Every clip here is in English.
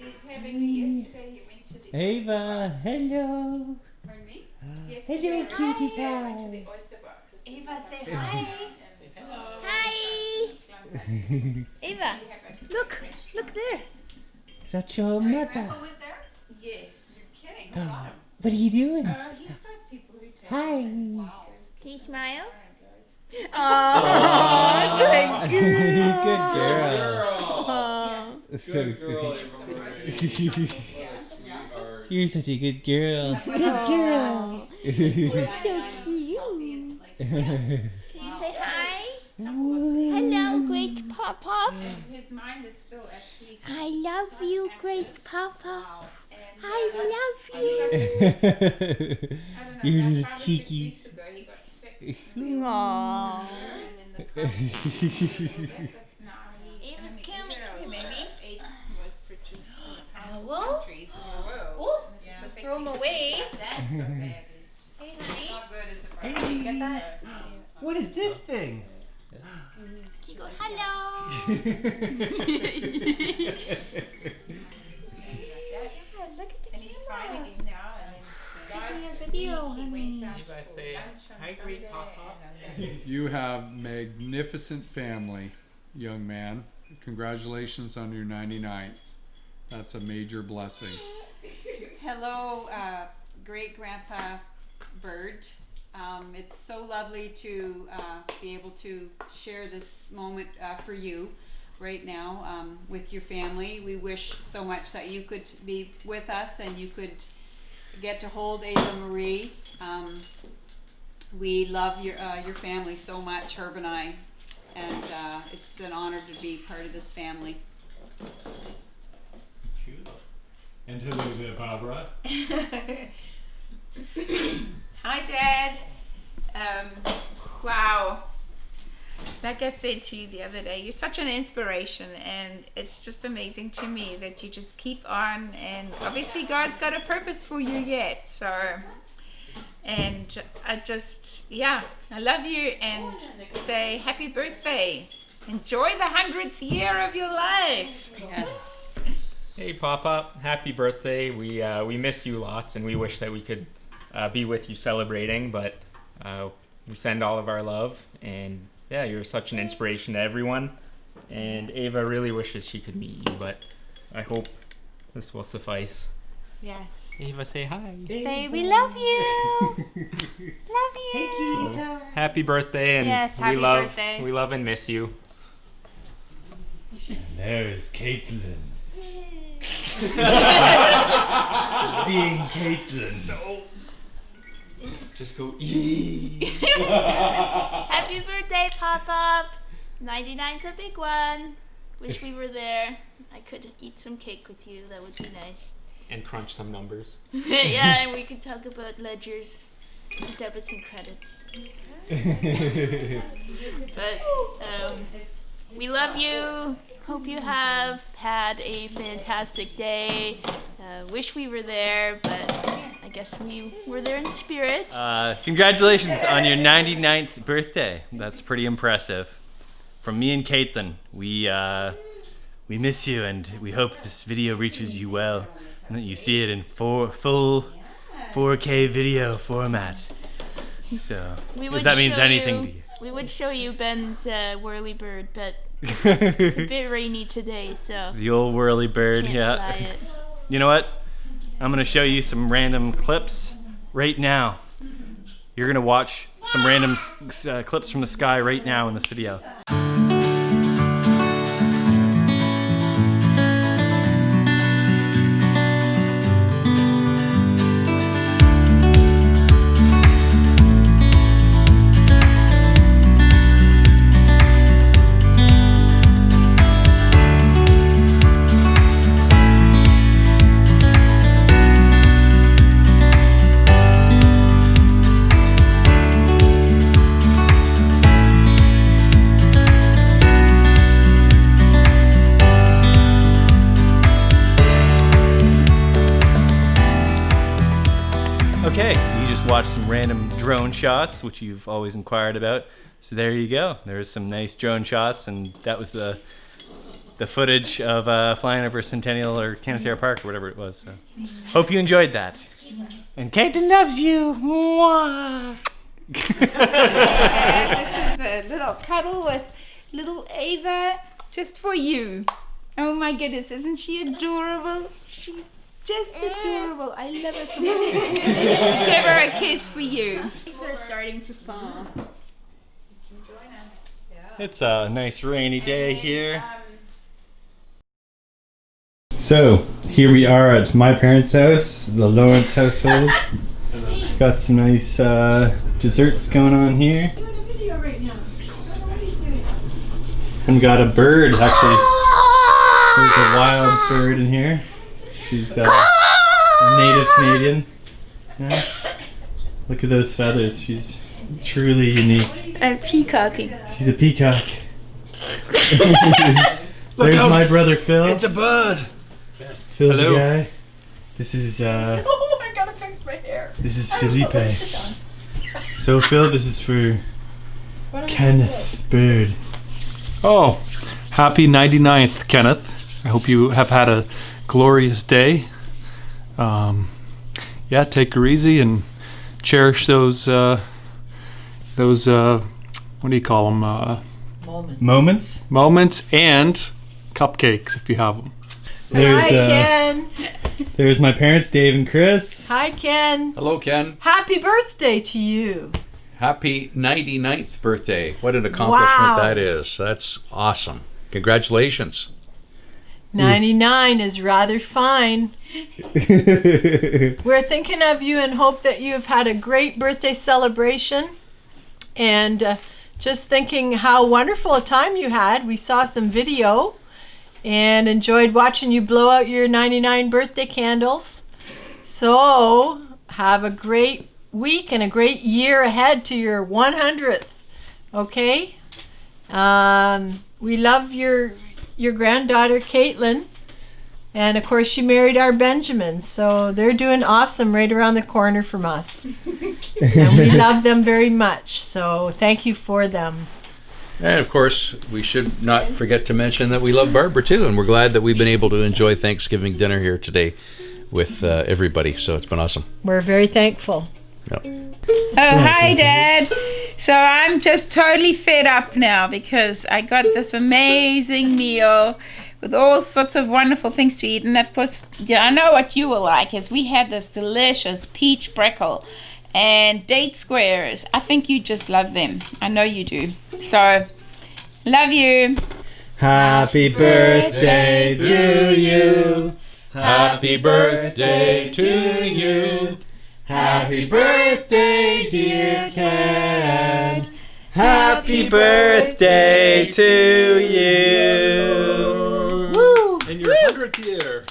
He's having yesterday. He went to the Ava, hello. Pardon me? Hello, cutie pie. Ava, say hi. Hello. Hi. Ava, look there. Is that your mother? Grandpa went there? Yes. You're kidding. Who got him? What are you doing? He's got people who take Hi. Wow. Can you smile? Aw. Oh, good girl. Good girl. Oh. So Good girl, sweet. Ava. You're such a good girl. Good girl. You're Hello. so cute. Can you say hi? Hello, Great Pop-Pop. His mind is still actually. I love you, Great Pop-Pop. And, I love you. I don't know, You about little 5 or 6 cheekies. weeks ago, he got sick. Aww. And in the car, Ava's coming. eighth most produced Owl? countries in the world. Oh, Yeah. so throw 'em away. That's so badly. Hey, honey. Not good, is it? You get that? What is this thing? You go, hello. Look at the And he's fine camera. again now. And Taking last a video, week he honey. went out You guys for say, lunch on "Hi, Great Sunday, Papa." and, You have magnificent family, young man. Congratulations on your 99th. That's a major blessing. Hello, great grandpa Bird. It's so lovely to be able to share this moment for you right now with your family. We wish so much that you could be with us and you could get to hold Ava Marie. We love your family so much, Herb and I, and it's an honor to be part of this family. And hello there, Barbara. Hi, Dad. Wow. Like I said to you the other day, you're such an inspiration, and it's just amazing to me that you just keep on. And obviously, God's got a purpose for you yet. So, and I love you and say happy birthday. Enjoy the 100th year of your life. Yes. Hey, Papa, happy birthday. We miss you lots, and we wish that we could be with you celebrating, but we send all of our love, and yeah, you're such an inspiration to everyone, and Ava really wishes she could meet you, but I hope this will suffice. Yes. Ava, say hi. Say we love you. Love you. Happy birthday, and Yes, happy birthday. we love and miss you. There's Caitlin. Being Caitlin. No. Just go, Happy birthday, Pop-Up. 99's a big one. Wish we were there. I could eat some cake with you. That would be nice. and crunch some numbers. Yeah, and we could talk about ledgers, debits and credits. But we love you. Hope you have had a fantastic day. Wish we were there, but I guess we were there in spirit. Congratulations on your 99th birthday. That's pretty impressive. From me and Caitlin, we miss you, and we hope this video reaches you well, and that you see it in full 4K video format. So, if that means anything to you. We would show you Ben's whirly bird, but it's a bit rainy today, so The old whirly bird, can't yeah. fly it. You know what? I'm gonna show you some random clips right now. You're gonna watch some random clips from the sky right now in this video. Okay, you just watched some random drone shots, which you've always inquired about. So there you go. There's some nice drone shots, and that was the the footage of flying over Centennial or Canatera Park or whatever it was. So hope you enjoyed that. And Caitlin loves you. Mwah. This is a little cuddle with little Ava just for you. Oh my goodness, isn't she adorable? She's just adorable. I love her so much. Give her a kiss for you. These are starting to fall. It's a nice rainy day here. So, here we are at my parents' house, the Lawrence household. Got some nice desserts going on here. And got a bird, actually. There's a wild bird in here. She's a native Canadian. Yeah. Look at those feathers. She's truly unique. And peacocking. She's a peacock. There's my brother Phil. It's a bird. Phil's Hello. the guy. This is Oh, I gotta fix my hair. this is Felipe. So Phil, this is for Kenneth Bird. Oh, happy 99th, Kenneth. I hope you have had a glorious day. Yeah, take her easy and cherish those what do you call them? Moments. Moments and cupcakes if you have them. Hi, Ken. There's my parents, Dave and Chris. Hi, Ken. Hello, Ken. Happy birthday to you. Happy 99th birthday. What an accomplishment Wow. that is. That's awesome. Congratulations. 99 is rather fine. We're thinking of you and hope that you have had a great birthday celebration. And just thinking how wonderful a time you had. We saw some video and enjoyed watching you blow out your 99 birthday candles. So have a great week and a great year ahead to your 100th. Okay? We love your granddaughter Caitlin, and of course she married our Benjamins, so they're doing awesome right around the corner from us. And we love them very much, so thank you for them. And of course, we should not forget to mention that we love Barbara too, and we're glad that we've been able to enjoy Thanksgiving dinner here today with everybody. So it's been awesome. We're very thankful. Yep. Oh, hi, Dad. So I'm just totally fed up now because I got this amazing meal with all sorts of wonderful things to eat. And of course, yeah, I know what you will like is we had this delicious peach breckle and date squares. I think you just love them. I know you do. So, love you. Happy birthday to you. Happy birthday to you. Happy birthday, dear Ken. Happy birthday to you. Woo! In your 100th year.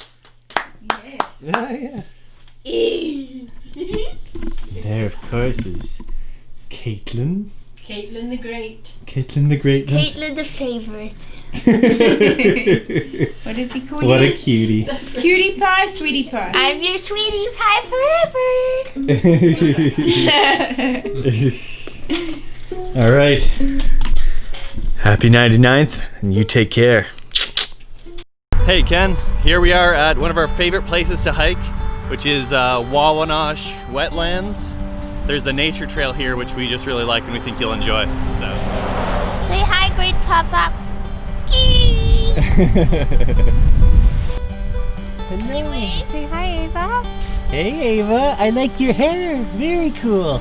Yeah, yeah. There, of course, is Caitlin. Caitlin the Great. Caitlin the Great. Caitlin the favorite. What does he call What you? a cutie. Cutie pie, sweetie pie. I'm your sweetie pie forever. All right. Happy 99th, and you take care. Hey Ken, here we are at one of our favorite places to hike, which is Wawanosh Wetlands. There's a nature trail here which we just really like and we think you'll enjoy. So. Say hi, great pop-up. Hello. Say hi, Ava. Hey Ava, I like your hair. Very cool.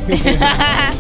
Bye.